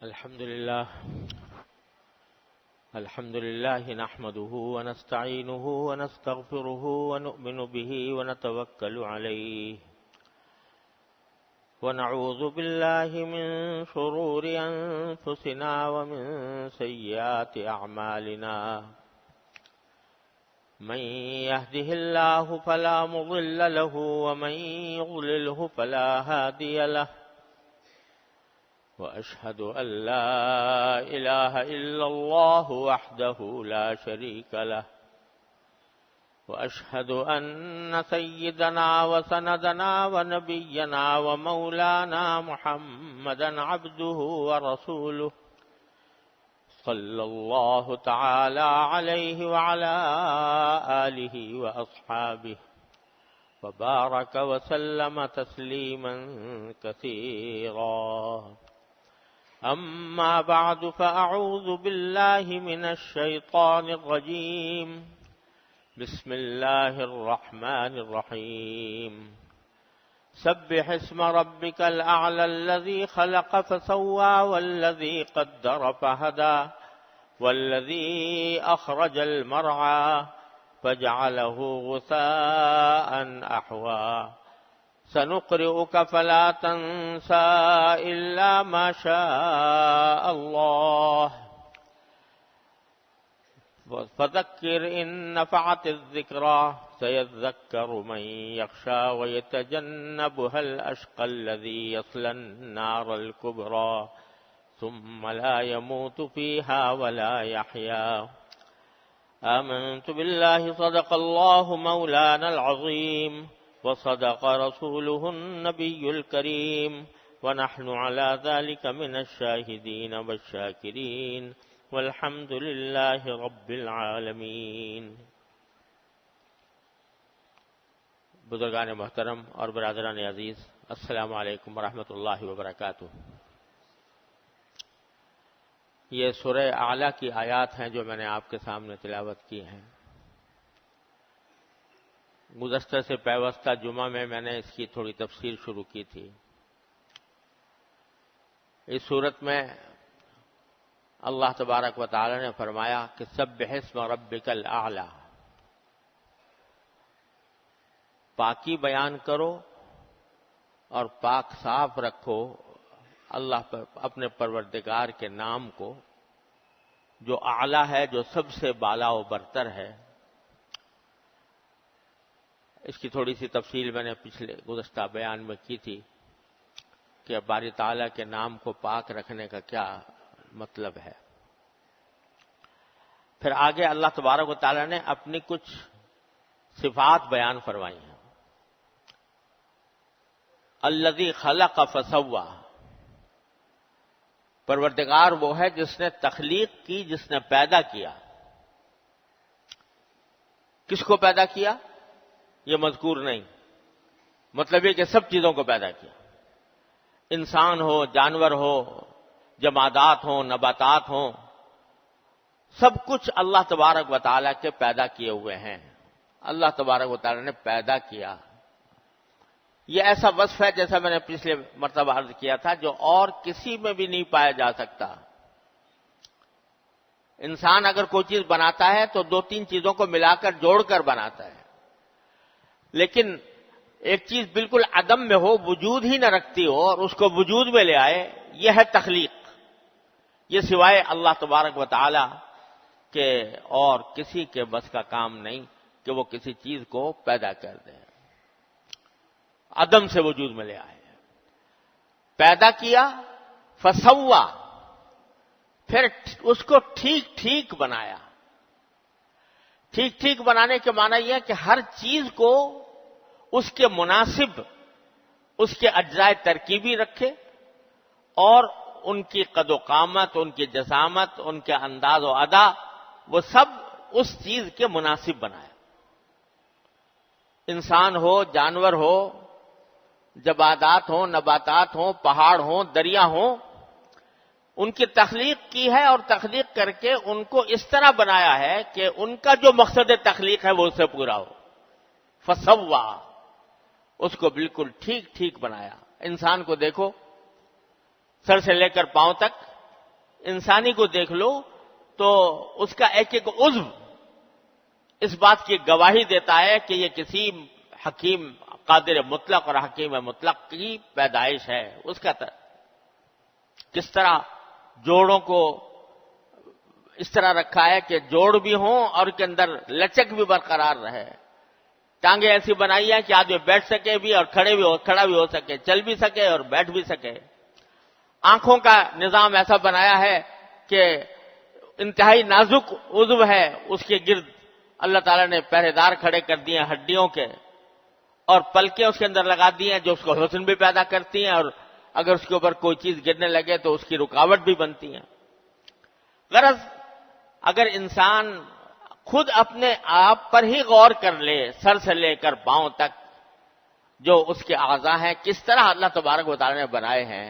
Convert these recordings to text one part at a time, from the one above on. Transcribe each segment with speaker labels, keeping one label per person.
Speaker 1: الحمد لله نحمده ونستعينه ونستغفره ونؤمن به ونتوكل عليه ونعوذ بالله من شرور أنفسنا ومن سيئات أعمالنا من يهده الله فلا مضل له ومن يضلله فلا هادي له وأشهد أن لا إله إلا الله وحده لا شريك له وأشهد أن سيدنا وسندنا ونبينا ومولانا محمدا عبده ورسوله صلى الله تعالى عليه وعلى آله وأصحابه وبارك وسلم تسليما كثيرا أما بعد فأعوذ بالله من الشيطان الرجيم بسم الله الرحمن الرحيم سبح اسم ربك الأعلى الذي خلق فسوى والذي قدر فهدى والذي أخرج المرعى فجعله غثاء أحوى سنقرئك فلا تنسى إلا ما شاء الله فذكر إن نفعت الذكرى سيذكر من يخشى ويتجنبها الأشقى الذي يصلى النار الكبرى ثم لا يموت فيها ولا يحيا آمنت بالله صدق الله مولانا العظيم وصدق رسوله النبي الكريم ونحن على ذلك من الشاهدين والشاكرين والحمد لله رب العالمين. بزرگان محترم اور برادران عزیز، السلام علیکم ورحمۃ اللہ وبرکاتہ. یہ سورہ اعلیٰ کی آیات ہیں جو میں نے آپ کے سامنے تلاوت کی ہیں. گزشتہ سے پیوستہ جمعہ میں نے اس کی تھوڑی تفسیر شروع کی تھی. اس صورت میں اللہ تبارک و تعالی نے فرمایا کہ سبح اسم ربک الاعلی، پاکی بیان کرو اور پاک صاف رکھو اللہ پر اپنے پروردگار کے نام کو جو اعلی ہے، جو سب سے بالا و برتر ہے. اس کی تھوڑی سی تفصیل میں نے پچھلے گزشتہ بیان میں کی تھی کہ باری تعالیٰ کے نام کو پاک رکھنے کا کیا مطلب ہے. پھر آگے اللہ تبارک و تعالیٰ نے اپنی کچھ صفات بیان فرمائی ہیں. الذی خلق فسوی، پروردگار وہ ہے جس نے تخلیق کی، جس نے پیدا کیا. کس کو پیدا کیا یہ مذکور نہیں، مطلب یہ کہ سب چیزوں کو پیدا کیا. انسان ہو، جانور ہو، جمادات ہوں، نباتات ہوں، سب کچھ اللہ تبارک و تعالیٰ کے پیدا کیے ہوئے ہیں. اللہ تبارک و تعالیٰ نے پیدا کیا. یہ ایسا وصف ہے جیسا میں نے پچھلے مرتبہ عرض کیا تھا جو اور کسی میں بھی نہیں پایا جا سکتا. انسان اگر کوئی چیز بناتا ہے تو دو تین چیزوں کو ملا کر جوڑ کر بناتا ہے، لیکن ایک چیز بالکل عدم میں ہو، وجود ہی نہ رکھتی ہو اور اس کو وجود میں لے آئے، یہ ہے تخلیق. یہ سوائے اللہ تبارک و تعالی کے اور کسی کے بس کا کام نہیں کہ وہ کسی چیز کو پیدا کر دے، عدم سے وجود میں لے آئے. پیدا کیا، فسوا، پھر اس کو ٹھیک ٹھیک بنایا. ٹھیک ٹھیک بنانے کے معنی یہ ہے کہ ہر چیز کو اس کے مناسب اس کے اجزاء ترکیبی رکھے اور ان کی قد و قامت، ان کی جسامت، ان کے انداز و ادا، وہ سب اس چیز کے مناسب بنائے. انسان ہو، جانور ہو، جمادات ہوں، نباتات ہوں، پہاڑ ہوں، دریا ہوں، ان کی تخلیق کی ہے اور تخلیق کر کے ان کو اس طرح بنایا ہے کہ ان کا جو مقصد تخلیق ہے وہ اس سے پورا ہو. فسوا، اس کو بالکل ٹھیک ٹھیک بنایا. انسان کو دیکھو، سر سے لے کر پاؤں تک انسانی کو دیکھ لو تو اس کا ایک ایک عضو اس بات کی گواہی دیتا ہے کہ یہ کسی حکیم قادر مطلق اور حکیم مطلق کی پیدائش ہے. اس کا کس طرح جوڑوں کو اس طرح رکھا ہے کہ جوڑ بھی ہوں اور کے اندر لچک بھی برقرار رہے. ٹانگیں ایسی بنائی ہیں کہ آدمی بیٹھ سکے بھی اور کھڑا بھی ہو سکے, چل بھی سکے اور بیٹھ بھی سکے. آنکھوں کا نظام ایسا بنایا ہے کہ انتہائی نازک عضو ہے, اس کے گرد اللہ تعالیٰ نے پہرے دار کھڑے کر دیے ہیں ہڈیوں کے, اور پلکیں اس کے اندر لگا دی ہیں جو اس کو حسن بھی پیدا کرتی ہیں, اور اگر اس کے اوپر کوئی چیز گرنے لگے تو اس کی رکاوٹ بھی بنتی ہیں. غرض اگر انسان خود اپنے آپ پر ہی غور کر لے, سر سے لے کر پاؤں تک جو اس کے اعضاء ہیں کس طرح اللہ تبارک و تعالیٰ نے بنائے ہیں,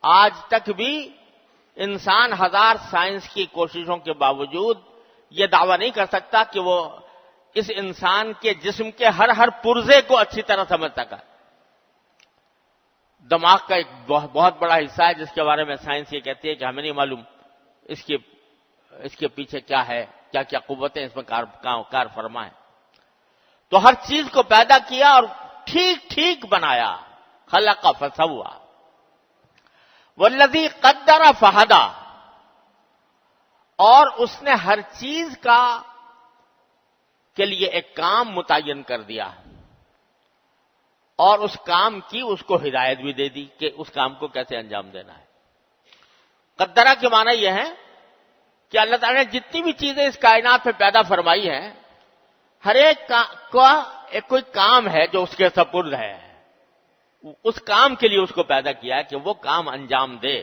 Speaker 1: آج تک بھی انسان ہزار سائنس کی کوششوں کے باوجود یہ دعویٰ نہیں کر سکتا کہ وہ اس انسان کے جسم کے ہر پرزے کو اچھی طرح سمجھ سکا. دماغ کا ایک بہت بڑا حصہ ہے جس کے بارے میں سائنس یہ کہتی ہے کہ ہمیں نہیں معلوم اس کے پیچھے کیا ہے, کیا کیا قوتیں اس میں کار فرما ہے. تو ہر چیز کو پیدا کیا اور ٹھیک ٹھیک بنایا. خلق فسوى والذی قدر فہدی, اور اس نے ہر چیز کے لیے ایک کام متعین کر دیا اور اس کام کی اس کو ہدایت بھی دے دی کہ اس کام کو کیسے انجام دینا ہے. قدرہ کے معنی یہ ہے کہ اللہ تعالیٰ نے جتنی بھی چیزیں اس کائنات میں پیدا فرمائی ہیں ہر ایک کا ایک کوئی کام ہے جو اس کے سپرد ہے, اس کام کے لیے اس کو پیدا کیا ہے کہ وہ کام انجام دے,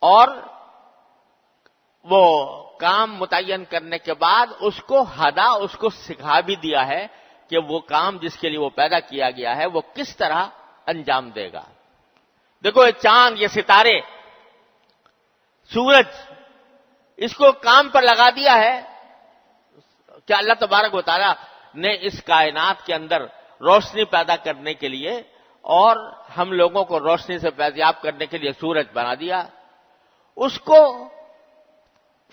Speaker 1: اور وہ کام متعین کرنے کے بعد اس کو ہدا, اس کو سکھا بھی دیا ہے کہ وہ کام جس کے لیے وہ پیدا کیا گیا ہے وہ کس طرح انجام دے گا. دیکھو یہ چاند, یہ ستارے, سورج, اس کو کام پر لگا دیا ہے کہ اللہ تبارک و تعالیٰ نے اس کائنات کے اندر روشنی پیدا کرنے کے لیے اور ہم لوگوں کو روشنی سے فیضیاب کرنے کے لیے سورج بنا دیا. اس کو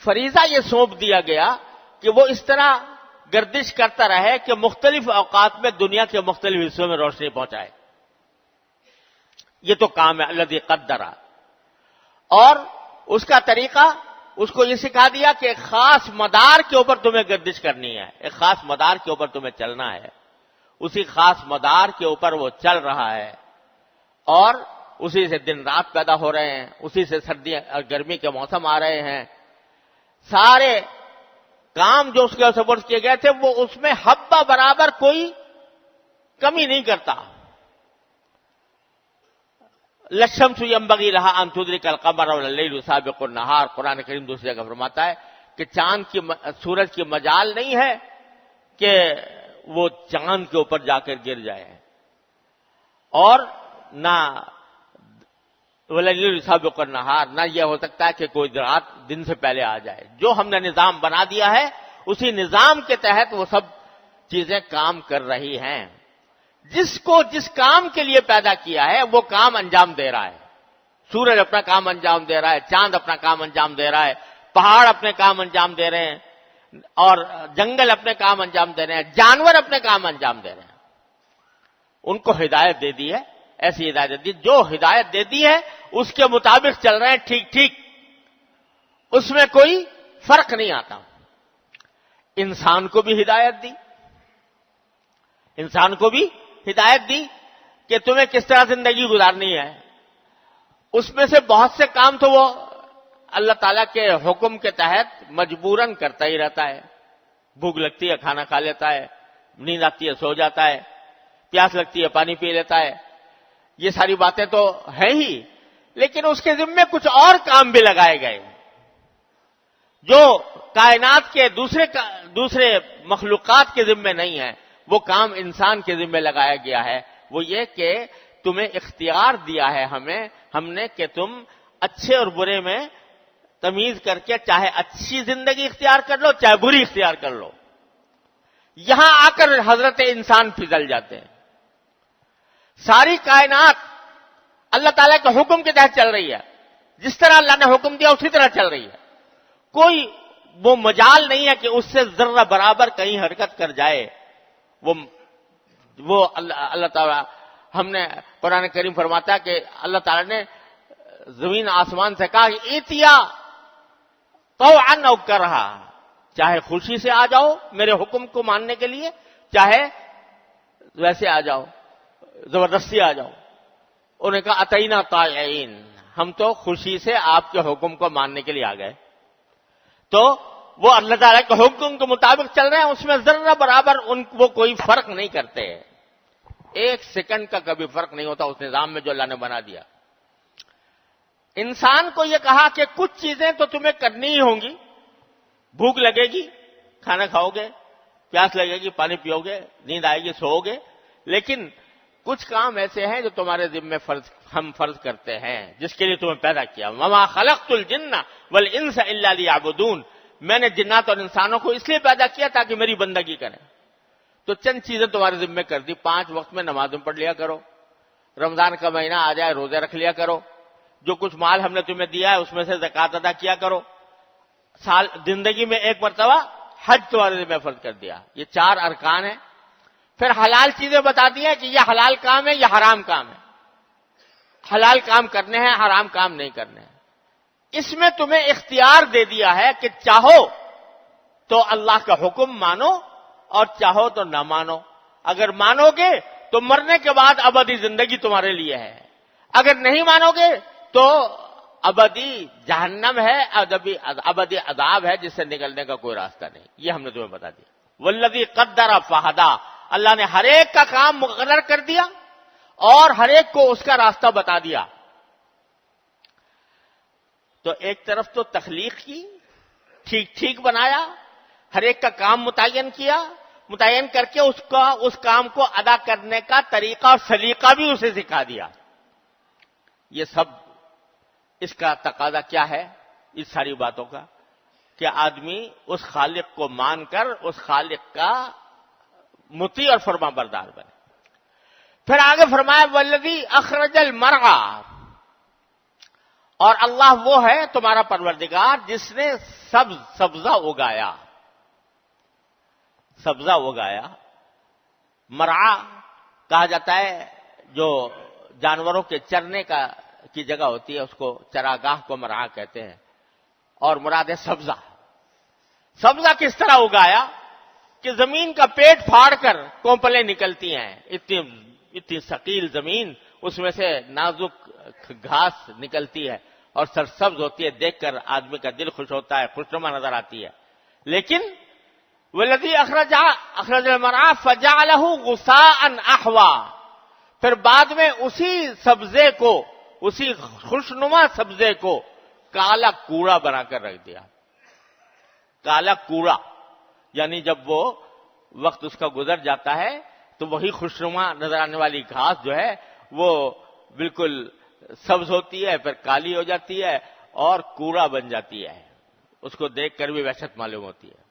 Speaker 1: فریضہ یہ سونپ دیا گیا کہ وہ اس طرح گردش کرتا رہے کہ مختلف اوقات میں دنیا کے مختلف حصوں میں روشنی پہنچائے. یہ تو کام ہے الذی قدر. اور اس کا طریقہ اس کو یہ سکھا دیا کہ ایک خاص مدار کے اوپر تمہیں گردش کرنی ہے, ایک خاص مدار کے اوپر تمہیں چلنا ہے. اسی خاص مدار کے اوپر وہ چل رہا ہے اور اسی سے دن رات پیدا ہو رہے ہیں, اسی سے سردی اور گرمی کے موسم آ رہے ہیں. سارے کام جو اس کے سپرد کیے گئے تھے وہ اس میں حبہ برابر کوئی کمی نہیں کرتا. للشمس ينبغي لها ان تدرك القمر والليل سابق النهار, قرآن کریم دوسری جگہ فرماتا ہے کہ سورج کی مجال نہیں ہے کہ وہ چاند کے اوپر جا کر گر جائے, اور نہ والليل سابق النهار, نہ یہ ہو سکتا ہے کہ کوئی رات دن سے پہلے آ جائے. جو ہم نے نظام بنا دیا ہے اسی نظام کے تحت وہ سب چیزیں کام کر رہی ہیں. جس کو جس کام کے لیے پیدا کیا ہے وہ کام انجام دے رہا ہے. سورج اپنا کام انجام دے رہا ہے, چاند اپنا کام انجام دے رہا ہے, پہاڑ اپنے کام انجام دے رہے ہیں, اور جنگل اپنے کام انجام دے رہے ہیں, جانور اپنے کام انجام دے رہے ہیں. ان کو ہدایت دے دی ہے, ایسی ہدایت دی, جو ہدایت دے دی ہے اس کے مطابق چل رہے ہیں ٹھیک ٹھیک, اس میں کوئی فرق نہیں آتا. انسان کو بھی ہدایت دی, انسان کو بھی ہدایت دی کہ تمہیں کس طرح زندگی گزارنی ہے. اس میں سے بہت سے کام تو وہ اللہ تعالیٰ کے حکم کے تحت مجبوراً کرتا ہی رہتا ہے. بھوک لگتی ہے کھانا کھا لیتا ہے, نیند آتی ہے سو جاتا ہے, پیاس لگتی ہے پانی پی لیتا ہے. یہ ساری باتیں تو ہیں ہی, لیکن اس کے ذمے کچھ اور کام بھی لگائے گئے جو کائنات کے دوسرے مخلوقات کے ذمے نہیں ہے. وہ کام انسان کے ذمہ لگایا گیا ہے. وہ یہ کہ تمہیں اختیار دیا ہے ہم نے کہ تم اچھے اور برے میں تمیز کر کے چاہے اچھی زندگی اختیار کر لو چاہے بری اختیار کر لو. یہاں آ کر حضرت انسان پھسل جاتے ہیں. ساری کائنات اللہ تعالیٰ کے حکم کے تحت چل رہی ہے. جس طرح اللہ نے حکم دیا اسی طرح چل رہی ہے. کوئی وہ مجال نہیں ہے کہ اس سے ذرہ برابر کہیں حرکت کر جائے. وہ اللہ تعالیٰ, ہم نے قرآن کریم فرماتا ہے کہ اللہ تعالیٰ نے زمین آسمان سے کہا کہ ایتیا طوعا او کرہا, چاہے خوشی سے آ جاؤ میرے حکم کو ماننے کے لیے, چاہے ویسے آ جاؤ, زبردستی آ جاؤ. انہوں نے کہا اتینا طائعین, ہم تو خوشی سے آپ کے حکم کو ماننے کے لیے آ گئے. تو وہ اللہ تعالیٰ کے حکم کے مطابق چل رہے ہیں, اس میں ذرہ برابر وہ کوئی فرق نہیں کرتے. ایک سیکنڈ کا کبھی فرق نہیں ہوتا اس نظام میں جو اللہ نے بنا دیا. انسان کو یہ کہا کہ کچھ چیزیں تو تمہیں کرنی ہی ہوں گی, بھوک لگے گی کھانا کھاؤ گے, پیاس لگے گی پانی پیو گے, نیند آئے گی سو گے, لیکن کچھ کام ایسے ہیں جو تمہارے ذمہ ہم فرض کرتے ہیں جس کے لیے تمہیں پیدا کیا. وما خلقت الجن والانس الا لیعبدون, میں نے جنات اور انسانوں کو اس لیے پیدا کیا تاکہ میری بندگی کریں. تو چند چیزیں تمہارے ذمہ کر دی. 5 وقت میں نمازیں پڑھ لیا کرو, رمضان کا مہینہ آ جائے روزے رکھ لیا کرو, جو کچھ مال ہم نے تمہیں دیا ہے اس میں سے زکوٰۃ ادا کیا کرو, زندگی میں ایک مرتبہ حج تمہارے ذمہ فرض کر دیا. یہ 4 ارکان ہیں. پھر حلال چیزیں بتا دی ہیں کہ یہ حلال کام ہے, یہ حرام کام ہے. حلال کام کرنے ہیں, حرام کام نہیں کرنے ہیں. اس میں تمہیں اختیار دے دیا ہے کہ چاہو تو اللہ کا حکم مانو اور چاہو تو نہ مانو. اگر مانو گے تو مرنے کے بعد ابدی زندگی تمہارے لیے ہے, اگر نہیں مانو گے تو ابدی جہنم ہے, ابدی عذاب ہے جس سے نکلنے کا کوئی راستہ نہیں. یہ ہم نے تمہیں بتا دیا. والذی قدر فہدا, اللہ نے ہر ایک کا کام مقرر کر دیا اور ہر ایک کو اس کا راستہ بتا دیا. تو ایک طرف تو تخلیق کی, ٹھیک ٹھیک بنایا, ہر ایک کا کام متعین کیا, متعین کر کے اس کام کو ادا کرنے کا طریقہ اور سلیقہ بھی اسے سکھا دیا. یہ سب اس کا تقاضا کیا ہے اس ساری باتوں کا, کہ آدمی اس خالق کو مان کر اس خالق کا مطیع اور فرما بردار بنے. پھر آگے فرمایا والذی اخرج المرعى, اور اللہ وہ ہے تمہارا پروردگار جس نے سبزہ اگایا. سبزہ اگایا, مرعا کہا جاتا ہے جو جانوروں کے چرنے کی جگہ ہوتی ہے, اس کو چراگاہ کو مرعا کہتے ہیں. اور مراد ہے سبزہ. سبزہ کس طرح اگایا کہ زمین کا پیٹ پھاڑ کر کومپلیں نکلتی ہیں, اتنی ثقیل زمین, اس میں سے نازک گھاس نکلتی ہے اور سرسبز ہوتی ہے, دیکھ کر آدمی کا دل خوش ہوتا ہے, خوشنما نظر آتی ہے. لیکن والذی اخرج المرعى فجعله غثاء احوا, پھر بعد میں اسی سبزے کو, اسی خوشنما سبزے کو کالا کوڑا بنا کر رکھ دیا. کالا کوڑا یعنی جب وہ وقت اس کا گزر جاتا ہے تو وہی خوشنما نظر آنے والی گھاس جو ہے وہ بالکل سبز ہوتی ہے, پھر کالی ہو جاتی ہے اور کوڑا بن جاتی ہے. اس کو دیکھ کر بھی وحشت معلوم ہوتی ہے.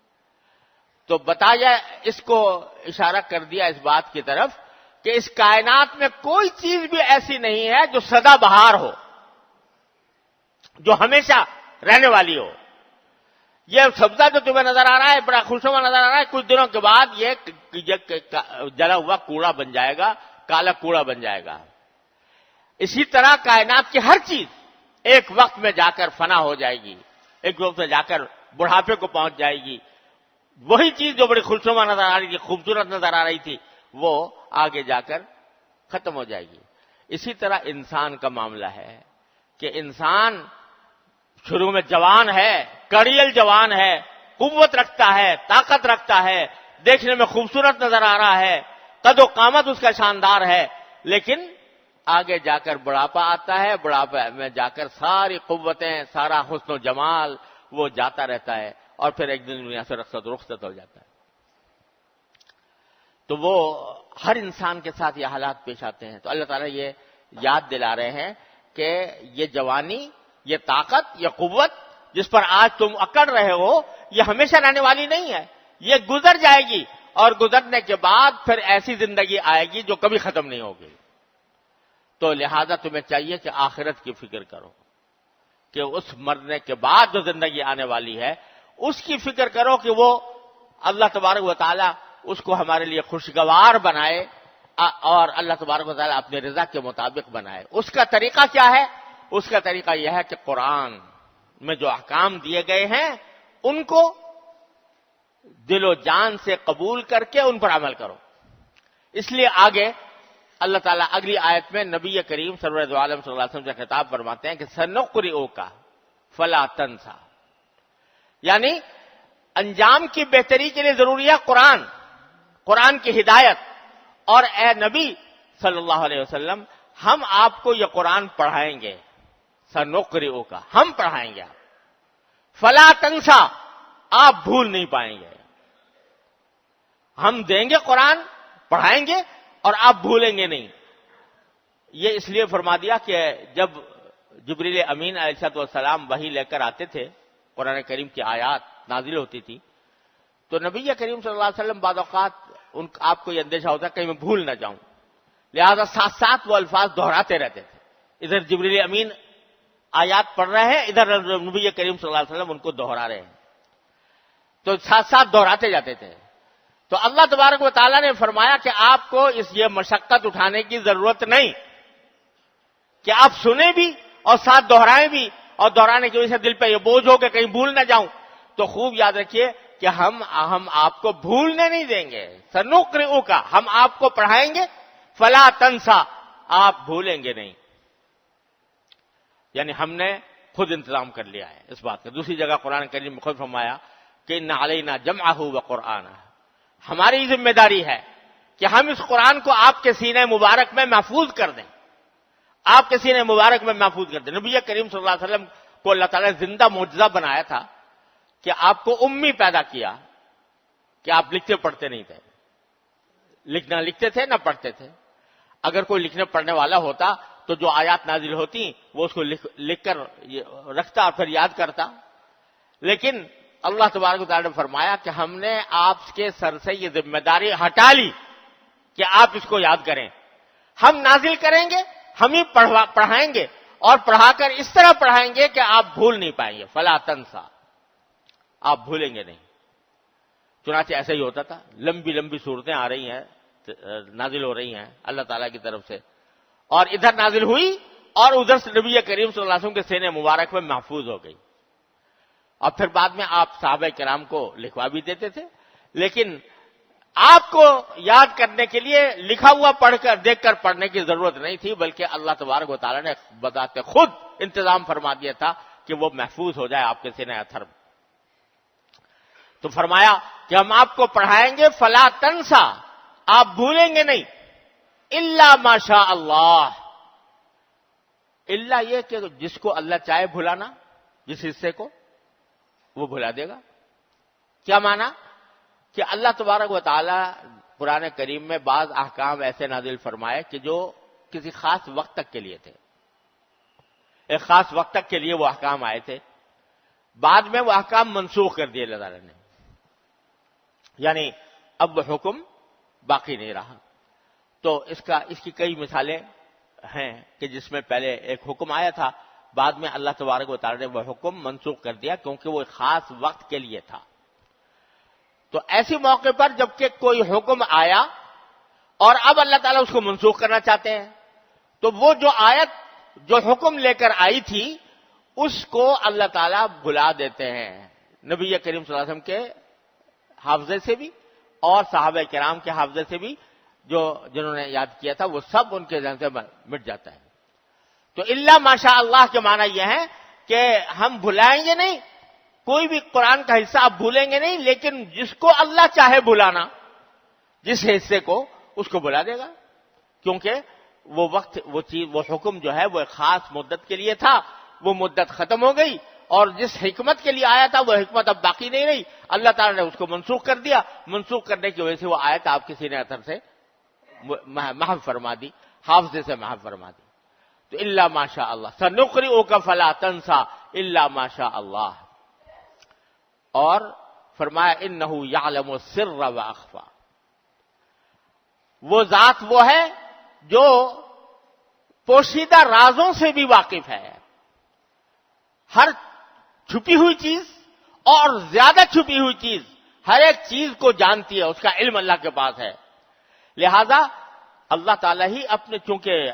Speaker 1: تو بتایا, اس کو اشارہ کر دیا اس بات کی طرف کہ اس کائنات میں کوئی چیز بھی ایسی نہیں ہے جو سدا بہار ہو, جو ہمیشہ رہنے والی ہو. یہ سبزہ جو تمہیں نظر آ رہا ہے بڑا خوشنما نظر آ رہا ہے, کچھ دنوں کے بعد یہ جلا ہوا کوڑا بن جائے گا, کالا کوڑا بن جائے گا. اسی طرح کائنات کی ہر چیز ایک وقت میں جا کر فنا ہو جائے گی, ایک وقت میں جا کر بڑھاپے کو پہنچ جائے گی. وہی چیز جو بڑی خوشنما نظر آ رہی تھی, خوبصورت نظر آ رہی تھی, وہ آگے جا کر ختم ہو جائے گی. اسی طرح انسان کا معاملہ ہے کہ انسان شروع میں جوان ہے, کڑیل جوان ہے, قوت رکھتا ہے, طاقت رکھتا ہے, دیکھنے میں خوبصورت نظر آ رہا ہے, قد و قامت اس کا شاندار ہے. لیکن آگے جا کر بڑھاپا آتا ہے, بڑھاپے میں جا کر ساری قوتیں, سارا حسن و جمال وہ جاتا رہتا ہے اور پھر ایک دن دنیا سے رخصت ہو جاتا ہے. تو وہ ہر انسان کے ساتھ یہ حالات پیش آتے ہیں. تو اللہ تعالیٰ یہ یاد دلا رہے ہیں کہ یہ جوانی, یہ طاقت, یہ قوت جس پر آج تم اکڑ رہے ہو, یہ ہمیشہ رہنے والی نہیں ہے, یہ گزر جائے گی اور گزرنے کے بعد پھر ایسی زندگی آئے گی جو کبھی ختم نہیں ہوگی. تو لہذا تمہیں چاہیے کہ آخرت کی فکر کرو, کہ اس مرنے کے بعد جو زندگی آنے والی ہے اس کی فکر کرو کہ وہ اللہ تبارک و تعالی اس کو ہمارے لیے خوشگوار بنائے اور اللہ تبارک و تعالی اپنے رضا کے مطابق بنائے۔ اس کا طریقہ کیا ہے؟ اس کا طریقہ یہ ہے کہ قرآن میں جو احکام دیے گئے ہیں ان کو دل و جان سے قبول کر کے ان پر عمل کرو۔ اس لیے آگے اللہ تعالیٰ اگلی آیت میں نبی کریم سرور دو عالم صلی اللہ علیہ وسلم سے خطاب فرماتے ہیں کہ سنقرئک فلا تنسا، یعنی انجام کی بہتری کے لیے ضروری ہے قرآن کی ہدایت، اور اے نبی صلی اللہ علیہ وسلم ہم آپ کو یہ قرآن پڑھائیں گے، سنقرئک ہم پڑھائیں گے، فلا تنسا آپ بھول نہیں پائیں گے، ہم دیں گے قرآن پڑھائیں گے اور آپ بھولیں گے نہیں۔ یہ اس لیے فرما دیا کہ جب جبریل امین علیہ السلام وحی لے کر آتے تھے، قرآن کریم کی آیات نازل ہوتی تھی، تو نبی کریم صلی اللہ علیہ وسلم بعض اوقات آپ کو یہ اندیشہ ہوتا ہے کہیں میں بھول نہ جاؤں، لہذا ساتھ ساتھ وہ الفاظ دہراتے رہتے تھے۔ ادھر جبریل امین آیات پڑھ رہے ہیں، ادھر نبی کریم صلی اللہ علیہ وسلم ان کو دہرا رہے ہیں، تو ساتھ ساتھ دہراتے جاتے تھے۔ تو اللہ تبارک و تعالیٰ نے فرمایا کہ آپ کو یہ مشقت اٹھانے کی ضرورت نہیں کہ آپ سنیں بھی اور ساتھ دہرائیں بھی، اور دہرانے کی وجہ سے دل پہ یہ بوجھ ہو کہ کہیں بھول نہ جاؤں۔ تو خوب یاد رکھیے کہ ہم آپ کو بھولنے نہیں دیں گے، سنقرئک ہم آپ کو پڑھائیں گے، فلا تنسا آپ بھولیں گے نہیں، یعنی ہم نے خود انتظام کر لیا ہے اس بات کا۔ دوسری جگہ قرآن کریم میں خود فرمایا کہ ان علینا جمعہ وقرآنہ، ہماری ذمہ داری ہے کہ ہم اس قرآن کو آپ کے سینے مبارک میں محفوظ کر دیں، آپ کے سینے مبارک میں محفوظ کر دیں۔ نبی کریم صلی اللہ علیہ وسلم کو اللہ تعالیٰ نے زندہ معجزہ بنایا تھا کہ آپ کو امی پیدا کیا کہ آپ لکھتے پڑھتے نہیں تھے، نہ لکھتے تھے نہ پڑھتے تھے۔ اگر کوئی لکھنے پڑھنے والا ہوتا تو جو آیات نازل ہوتی وہ اس کو لکھ کر رکھتا اور پھر یاد کرتا، لیکن اللہ تبارک و تعالیٰ نے فرمایا کہ ہم نے آپ کے سر سے یہ ذمہ داری ہٹا لی کہ آپ اس کو یاد کریں، ہم نازل کریں گے، ہم ہی پڑھائیں گے، اور پڑھا کر اس طرح پڑھائیں گے کہ آپ بھول نہیں پائیں گے، فلا تنسا آپ بھولیں گے نہیں۔ چنانچہ ایسا ہی ہوتا تھا، لمبی لمبی صورتیں آ رہی ہیں، نازل ہو رہی ہیں اللہ تعالیٰ کی طرف سے، اور ادھر نازل ہوئی اور ادھر سے نبی کریم صلی اللہ علیہ وسلم کے سینے مبارک میں محفوظ ہو گئی، اور پھر بعد میں آپ صحابہ کرام کو لکھوا بھی دیتے تھے، لیکن آپ کو یاد کرنے کے لیے لکھا ہوا پڑھ کر دیکھ کر پڑھنے کی ضرورت نہیں تھی، بلکہ اللہ تبارک و تعالیٰ نے بذات خود انتظام فرما دیا تھا کہ وہ محفوظ ہو جائے آپ کے سینہ اطہر میں۔ تو فرمایا کہ ہم آپ کو پڑھائیں گے، فلا تنسا آپ بھولیں گے نہیں، الا ما شاء اللہ، الا یہ کہ جس کو اللہ چاہے بھلانا، جس حصے کو وہ بھلا دے گا۔ کیا معنی؟ کہ اللہ تبارک و تعالی قرآن کریم میں بعض احکام ایسے نازل فرمائے کہ جو کسی خاص وقت تک کے لیے تھے، ایک خاص وقت تک کے لیے وہ احکام آئے تھے، بعد میں وہ احکام منسوخ کر دیے اللہ تعالیٰ نے، یعنی اب وہ حکم باقی نہیں رہا۔ تو اس کی کئی مثالیں ہیں کہ جس میں پہلے ایک حکم آیا تھا، بعد میں اللہ تبارک و تعالیٰ نے وہ حکم منسوخ کر دیا کیونکہ وہ ایک خاص وقت کے لیے تھا۔ تو ایسے موقع پر جب کہ کوئی حکم آیا اور اب اللہ تعالیٰ اس کو منسوخ کرنا چاہتے ہیں، تو وہ جو آیت جو حکم لے کر آئی تھی اس کو اللہ تعالیٰ بھلا دیتے ہیں، نبی کریم صلی اللہ علیہ وسلم کے حافظے سے بھی اور صحابہ کرام کے حافظے سے بھی، جنہوں نے یاد کیا تھا وہ سب ان کے ذہن سے مٹ جاتا ہے۔ تو الا ماشاء اللہ کے معنی یہ ہے کہ ہم بھلائیں گے نہیں، کوئی بھی قرآن کا حصہ آپ بھولیں گے نہیں، لیکن جس کو اللہ چاہے بھلانا، جس حصے کو اس کو بھلا دے گا، کیونکہ وہ وقت وہ چیز وہ حکم جو ہے وہ ایک خاص مدت کے لیے تھا، وہ مدت ختم ہو گئی، اور جس حکمت کے لیے آیا تھا وہ حکمت اب باقی نہیں رہی، اللہ تعالیٰ نے اس کو منسوخ کر دیا، منسوخ کرنے کی وجہ سے وہ آیت آپ کے سینے اطہر سے محو فرما دی، حافظے سے محو فرما دی۔ تو الا ماشاء اللہ سنقرئک فلا تنسا الا ماشاء اللہ، اور فرمایا انہ یعلم السر واخفی، وہ ذات وہ ہے جو پوشیدہ رازوں سے بھی واقف ہے، ہر چھپی ہوئی چیز اور زیادہ چھپی ہوئی چیز ہر ایک چیز کو جانتی ہے، اس کا علم اللہ کے پاس ہے. لہذا اللہ تعالیٰ ہی اپنے چونکہ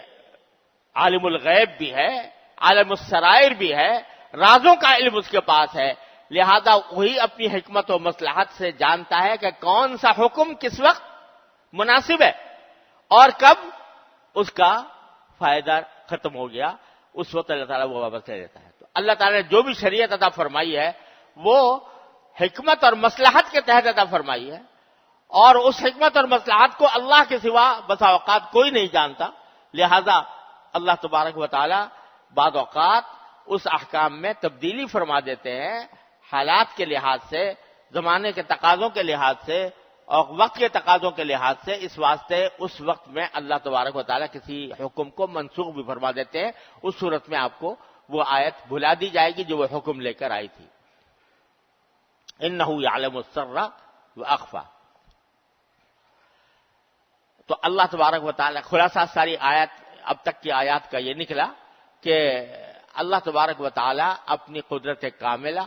Speaker 1: عالم الغیب بھی ہے، عالم السرائر بھی ہے، رازوں کا علم اس کے پاس ہے، لہذا وہی اپنی حکمت و مصلحت سے جانتا ہے کہ کون سا حکم کس وقت مناسب ہے اور کب اس کا فائدہ ختم ہو گیا، اس وقت اللہ تعالیٰ وہ واپس لے لیتا ہے. تو اللہ تعالیٰ نے جو بھی شریعت عطا فرمائی ہے وہ حکمت اور مصلحت کے تحت عطا فرمائی ہے، اور اس حکمت اور مصلحت کو اللہ کے سوا بسا اوقات کوئی نہیں جانتا. لہذا اللہ تبارک و تعالی بعض اوقات اس احکام میں تبدیلی فرما دیتے ہیں، حالات کے لحاظ سے، زمانے کے تقاضوں کے لحاظ سے اور وقت کے تقاضوں کے لحاظ سے. اس واسطے اس وقت میں اللہ تبارک و تعالی کسی حکم کو منسوخ بھی فرما دیتے ہیں. اس صورت میں آپ کو وہ آیت بھلا دی جائے گی جو وہ حکم لے کر آئی تھی. انہ یعلم السر واخفی. تو اللہ تبارک و تعالی خلاصہ ساری آیت اب تک کی آیات کا یہ نکلا کہ اللہ تبارک و تعالی اپنی قدرت کاملہ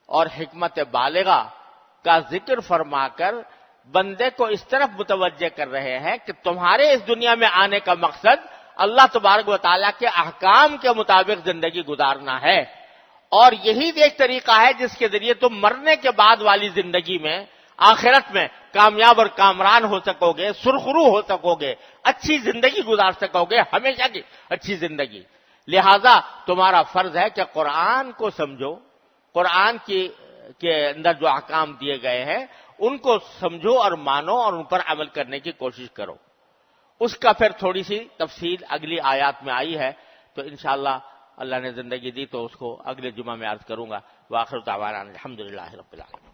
Speaker 1: اور حکمت بالغہ کا ذکر فرما کر بندے کو اس طرف متوجہ کر رہے ہیں کہ تمہارے اس دنیا میں آنے کا مقصد اللہ تبارک و تعالیٰ کے احکام کے مطابق زندگی گزارنا ہے، اور یہی ایک طریقہ ہے جس کے ذریعے تم مرنے کے بعد والی زندگی میں، آخرت میں کامیاب اور کامران ہو سکو گے، سرخرو ہو سکو گے، اچھی زندگی گزار سکو گے، ہمیشہ کی اچھی زندگی. لہذا تمہارا فرض ہے کہ قرآن کو سمجھو، قرآن کے اندر جو احکام دیے گئے ہیں ان کو سمجھو اور مانو اور ان پر عمل کرنے کی کوشش کرو. اس کا پھر تھوڑی سی تفصیل اگلی آیات میں آئی ہے، تو انشاءاللہ اللہ نے زندگی دی تو اس کو اگلے جمعہ میں عرض کروں گا. وآخر دعوانا الحمدللہ رب العالمین.